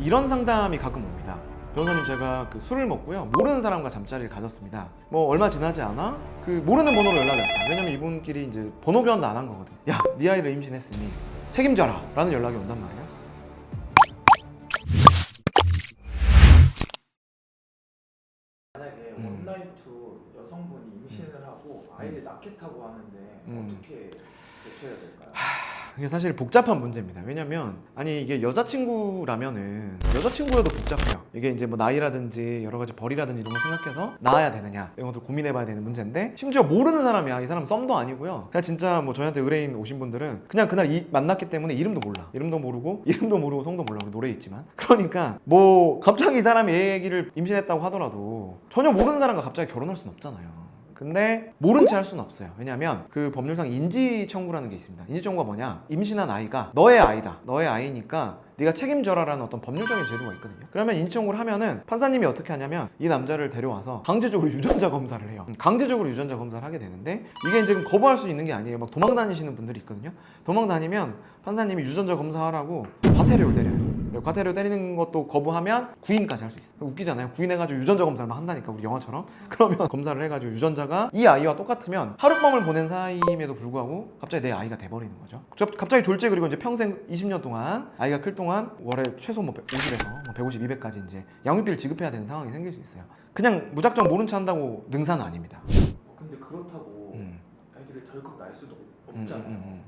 이런 상담이 가끔 옵니다. 변호사님, 제가 그 술을 먹고요, 모르는 사람과 잠자리를 가졌습니다. 뭐 얼마 지나지 않아 그 모르는 번호로 연락이 왔다. 왜냐면 이분끼리 이제 번호 교환도 안 한 거거든. 야, 네 아이를 임신했으니 책임져라 라는 연락이 온단 말이야. 만약에 원나잇투 여성분이 임신을 하고 아이를 낳겠다고 하는데 어떻게 대처해야 될까요? 이게 사실 복잡한 문제입니다. 왜냐면 아니 이게 여자친구라면은 여자친구여도 복잡해요. 이게 이제 뭐 나이라든지 여러 가지 벌이라든지 이런 걸 생각해서 낳아야 되느냐 이런 것들 고민해봐야 되는 문제인데, 심지어 모르는 사람이야. 이 사람 썸도 아니고요. 그냥 진짜 뭐 저희한테 의뢰인 오신 분들은 그냥 그날 만났기 때문에 이름도 몰라. 이름도 모르고 성도 몰라. 노래에 있지만. 그러니까 뭐 갑자기 이 사람이 얘기를 임신했다고 하더라도 전혀 모르는 사람과 갑자기 결혼할 수는 없잖아요. 근데 모른 채 할 수는 없어요. 왜냐하면 그 법률상 인지 청구라는 게 있습니다. 인지 청구가 뭐냐? 임신한 아이가 너의 아이다. 너의 아이니까 네가 책임져라라는 어떤 법률적인 제도가 있거든요. 그러면 인지 청구를 하면은 판사님이 어떻게 하냐면 이 남자를 데려와서 강제적으로 유전자 검사를 해요. 강제적으로 유전자 검사를 하게 되는데, 이게 이제 거부할 수 있는 게 아니에요. 막 도망 다니시는 분들이 있거든요. 도망 다니면 판사님이 유전자 검사하라고 과태료를 때려요. 과태료 때리는 것도 거부하면 구인까지 할 수 있어요. 웃기잖아요. 구인해가지고 유전자 검사를 막 한다니까, 우리 영화처럼. 그러면 검사를 해가지고 유전자가 이 아이와 똑같으면 하룻밤을 보낸 사이임에도 불구하고 갑자기 내 아이가 돼버리는 거죠. 갑자기 졸지. 그리고 이제 평생 20년 동안 아이가 클 동안 월에 최소 뭐 50에서 뭐 150, 200까지 이제 양육비를 지급해야 되는 상황이 생길 수 있어요. 그냥 무작정 모른 체 한다고 능사는 아닙니다. 근데 그렇다고 아기를 덜컥 낳을 수도 없잖아요.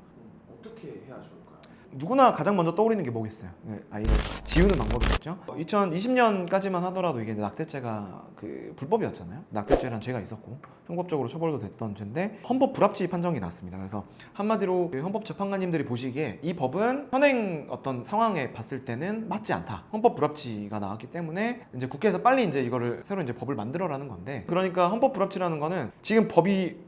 어떻게 해야 좋을까요? 누구나 가장 먼저 떠오르는 게 뭐겠어요? 아이를 지우는 방법이겠죠. 2020년까지만 하더라도 이게 낙태죄가 그 불법이었잖아요. 낙태죄란 죄가 있었고 형법적으로 처벌도 됐던 죄인데 헌법 불합치 판정이 났습니다. 그래서 한마디로 그 헌법재판관님들이 보시기에 이 법은 현행 어떤 상황에 봤을 때는 맞지 않다. 헌법 불합치가 나왔기 때문에 이제 국회에서 빨리 이제 이거를 새로 이제 법을 만들어라는 건데, 그러니까 헌법 불합치라는 거는 지금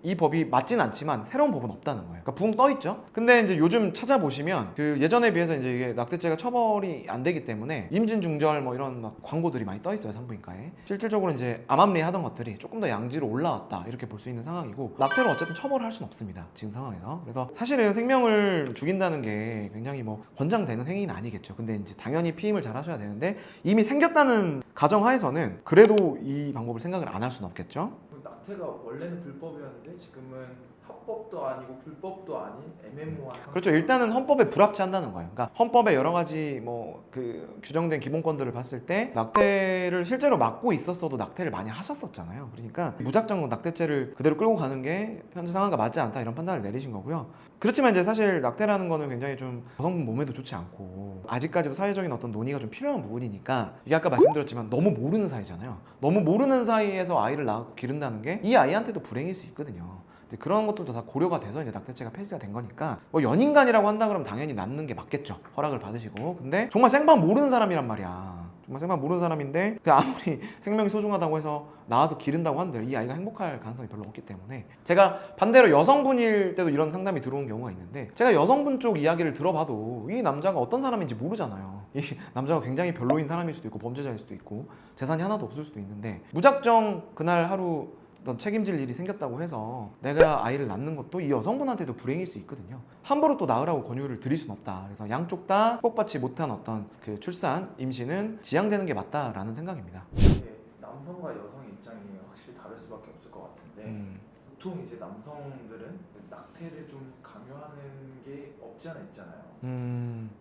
이 법이 맞진 않지만 새로운 법은 없다는 거예요. 그러니까 붕 떠 있죠. 근데 이제 요즘 찾아보시면 그 예전에 비해서 이제 이게 낙태죄가 처벌이 안 되기 때문에 임진 중절 뭐 이런 막 광고들이 많이 떠 있어요, 산부인과에. 실질적으로 이제 암암리 하던 것들이 조금 더 양지로 올라왔다 이렇게 볼 수 있는 상황이고, 낙태를 어쨌든 처벌할 수는 없습니다, 지금 상황에서. 그래서 사실은 생명을 죽인다는 게 굉장히 뭐 권장되는 행위는 아니겠죠. 근데 이제 당연히 피임을 잘 하셔야 되는데, 이미 생겼다는 가정하에서는 그래도 이 방법을 생각을 안 할 수는 없겠죠. 낙태가 원래는 불법이었는데 지금은 합법도 아니고 불법도 아닌 애매모호한 상태. 그렇죠. 일단은 헌법에 불합치한다는 거예요. 그러니까 헌법에 여러 가지 뭐 그 규정된 기본권들을 봤을 때 낙태를 실제로 막고 있었어도 낙태를 많이 하셨었잖아요. 그러니까 무작정 낙태죄를 그대로 끌고 가는 게 현재 상황과 맞지 않다 이런 판단을 내리신 거고요. 그렇지만 이제 사실 낙태라는 거는 굉장히 좀 여성분 몸에도 좋지 않고 아직까지도 사회적인 어떤 논의가 좀 필요한 부분이니까, 이게 아까 말씀드렸지만 너무 모르는 사이잖아요. 너무 모르는 사이에서 아이를 낳고 기른다는 게 이 아이한테도 불행일 수 있거든요. 그런 것들도 다 고려가 돼서 이제 낙태죄가 폐지가 된 거니까, 뭐 연인간이라고 한다 그러면 당연히 낳는 게 맞겠죠. 허락을 받으시고. 근데 정말 생판 모르는 사람이란 말이야. 정말 생판 모르는 사람인데 그 아무리 생명이 소중하다고 해서 낳아서 기른다고 한들 이 아이가 행복할 가능성이 별로 없기 때문에, 제가 반대로 여성분일 때도 이런 상담이 들어온 경우가 있는데, 제가 여성분 쪽 이야기를 들어봐도 이 남자가 어떤 사람인지 모르잖아요. 이 남자가 굉장히 별로인 사람일 수도 있고 범죄자일 수도 있고 재산이 하나도 없을 수도 있는데, 무작정 그날 하루 어떤 책임질 일이 생겼다고 해서 내가 아이를 낳는 것도 이 여성분한테도 불행일 수 있거든요. 함부로 또 낳으라고 권유를 드릴 수는 없다. 그래서 양쪽 다 축복받지 못한 어떤 그 출산, 임신은 지양되는 게 맞다라는 생각입니다. 이게 남성과 여성의 입장이 확실히 다를 수밖에 없을 것 같은데 보통 이제 남성들은 낙태를 좀 강요하는 게 없지 않아 있잖아요.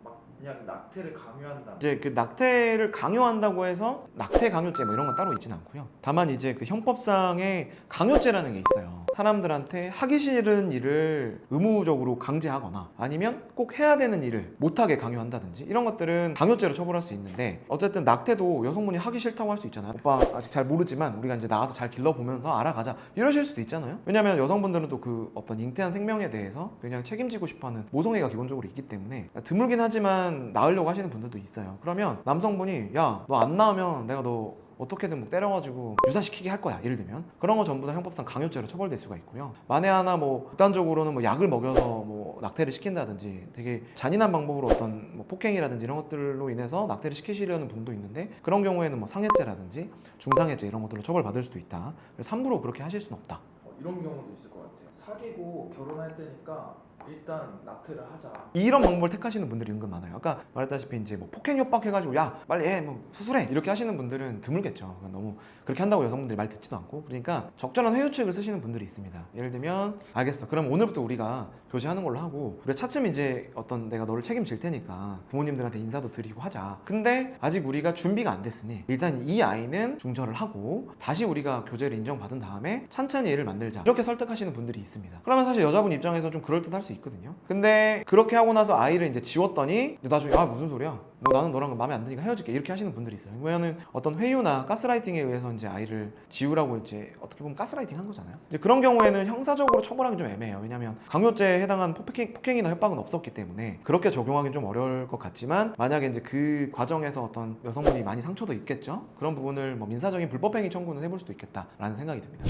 막 그냥 낙태를 강요한다. 이제 그 낙태를 강요한다고 해서 낙태 강요죄 뭐 이런 건 따로 있지는 않고요. 다만 이제 그 형법상에 강요죄라는 게 있어요. 사람들한테 하기 싫은 일을 의무적으로 강제하거나 아니면 꼭 해야 되는 일을 못하게 강요한다든지 이런 것들은 강요죄로 처벌할 수 있는데, 어쨌든 낙태도 여성분이 하기 싫다고 할 수 있잖아요. 오빠 아직 잘 모르지만 우리가 이제 나와서 잘 길러보면서 알아가자 이러실 수도 있잖아요. 왜냐면 여성분들은 또 그 어떤 잉태한 생명에 대해서 굉장히 책임지고 싶어하는 모성애가 기본적으로 있기 때문에 드물긴 하지만 낳으려고 하시는 분들도 있어요. 그러면 남성분이 야, 너 안 낳으면 내가 너 어떻게든 뭐 때려가지고 유사시키게 할 거야, 예를 들면 그런 거 전부 다 형법상 강요죄로 처벌될 수가 있고요. 만에 하나 뭐 극단적으로는 뭐 약을 먹여서 뭐 낙태를 시킨다든지 되게 잔인한 방법으로 어떤 뭐 폭행이라든지 이런 것들로 인해서 낙태를 시키시려는 분도 있는데, 그런 경우에는 뭐 상해죄라든지 중상해죄 이런 것들로 처벌받을 수도 있다. 그래서 함부로 그렇게 하실 수는 없다. 이런 경우도 있을 것 같아요. 사귀고 결혼할 때니까 일단 낙태를 하자. 이런 방법을 택하시는 분들이 은근 많아요. 아까 말했다시피 이제 뭐 폭행 협박해가지고 야 빨리 해 뭐 수술해 이렇게 하시는 분들은 드물겠죠. 너무 그렇게 한다고 여성분들이 말 듣지도 않고. 그러니까 적절한 회유책을 쓰시는 분들이 있습니다. 예를 들면 알겠어 그럼 오늘부터 우리가 교제하는 걸로 하고 우리가 차츰 이제 어떤 내가 너를 책임질 테니까 부모님들한테 인사도 드리고 하자. 근데 아직 우리가 준비가 안 됐으니 일단 이 아이는 중절을 하고 다시 우리가 교제를 인정받은 다음에 찬찬히 애를 만들자 이렇게 설득하시는 분들이 있습니다. 그러면 사실 여자분 입장에서 좀 그럴듯할 수 있거든요. 근데 그렇게 하고 나서 아이를 이제 지웠더니 나중에 아 무슨 소리야 뭐 나는 너랑 마음에 안 드니까 헤어질게 이렇게 하시는 분들이 있어요. 왜냐면 어떤 회유나 가스라이팅에 의해서 이제 아이를 지우라고 이제 어떻게 보면 가스라이팅 한 거잖아요. 이제 그런 경우에는 형사적으로 처벌하기 좀 애매해요. 왜냐면 강요죄에 해당한 폭행이나 협박은 없었기 때문에 그렇게 적용하기 좀 어려울 것 같지만 만약에 이제 그 과정에서 어떤 여성분이 많이 상처도 있겠죠. 그런 부분을 뭐 민사적인 불법행위 청구는 해볼 수도 있겠다라는 생각이 듭니다.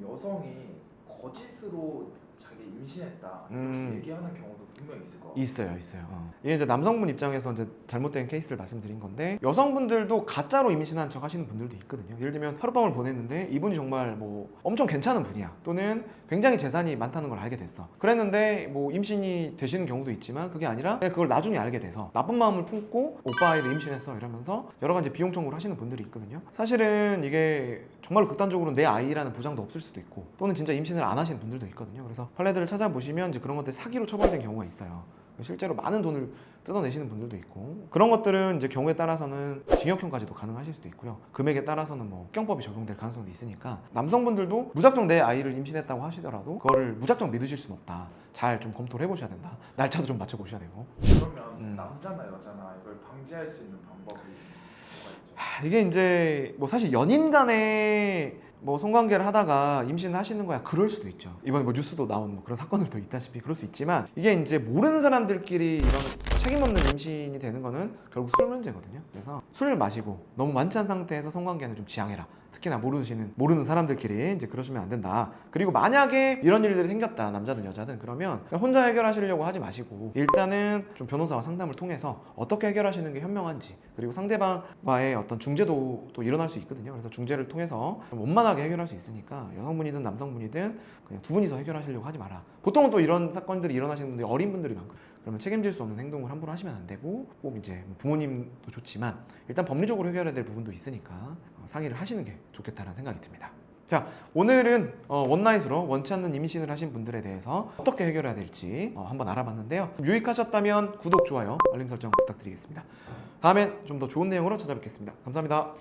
여성이 거짓으로 자기 임신했다 이렇게 얘기하는 경우도 분명 있을 것 같아요. 있어요. 이게 이제 남성분 입장에서 이제 잘못된 케이스를 말씀드린 건데 여성분들도 가짜로 임신한 척 하시는 분들도 있거든요. 예를 들면 하룻밤을 보냈는데 이분이 정말 뭐 엄청 괜찮은 분이야. 또는 굉장히 재산이 많다는 걸 알게 됐어. 그랬는데 뭐 임신이 되시는 경우도 있지만 그게 아니라 그걸 나중에 알게 돼서 나쁜 마음을 품고 오빠 아이를 임신했어 이러면서 여러 가지 비용 청구를 하시는 분들이 있거든요. 사실은 이게 정말로 극단적으로 내 아이라는 보장도 없을 수도 있고 또는 진짜 임신을 안 하시는 분들도 있거든요. 그래서 판례들을 찾아보시면 이제 그런 것들 사기로 처벌된 경우가 있어요. 실제로 많은 돈을 뜯어내시는 분들도 있고 그런 것들은 이제 경우에 따라서는 징역형까지도 가능하실 수도 있고요. 금액에 따라서는 뭐 특경법이 적용될 가능성도 있으니까 남성분들도 무작정 내 아이를 임신했다고 하시더라도 그거를 무작정 믿으실 수는 없다. 잘 좀 검토를 해보셔야 된다. 날짜도 좀 맞춰보셔야 되고. 그러면 남자나 여자나 이걸 방지할 수 있는 방법이 뭐가 있죠? 이게 이제 뭐 사실 연인 간에 뭐 성관계를 하다가 임신을 하시는 거야 그럴 수도 있죠. 이번에 뭐 뉴스도 나온 뭐 그런 사건들도 있다시피 그럴 수 있지만 이게 이제 모르는 사람들끼리 이런 책임 없는 임신이 되는 거는 결국 술 문제거든요. 그래서 술을 마시고 너무 만취한 상태에서 성관계는 좀 지양해라. 특히나 모르는 사람들끼리 이제 그러시면 안 된다. 그리고 만약에 이런 일들이 생겼다 남자든 여자든 그러면 혼자 해결하시려고 하지 마시고 일단은 좀 변호사와 상담을 통해서 어떻게 해결하시는 게 현명한지 그리고 상대방과의 어떤 중재도 또 일어날 수 있거든요. 그래서 중재를 통해서 좀 원만하게 해결할 수 있으니까 여성분이든 남성분이든 그냥 두 분이서 해결하시려고 하지 마라. 보통은 또 이런 사건들이 일어나시는 분들이 어린 분들이 많거든요. 그러면 책임질 수 없는 행동을 함부로 하시면 안 되고 꼭 이제 부모님도 좋지만 일단 법리적으로 해결해야 될 부분도 있으니까 상의를 하시는 게 좋겠다는 생각이 듭니다. 자, 오늘은 원나잇으로 원치 않는 임신을 하신 분들에 대해서 어떻게 해결해야 될지 한번 알아봤는데요. 유익하셨다면 구독, 좋아요, 알림 설정 부탁드리겠습니다. 다음엔 좀 더 좋은 내용으로 찾아뵙겠습니다. 감사합니다.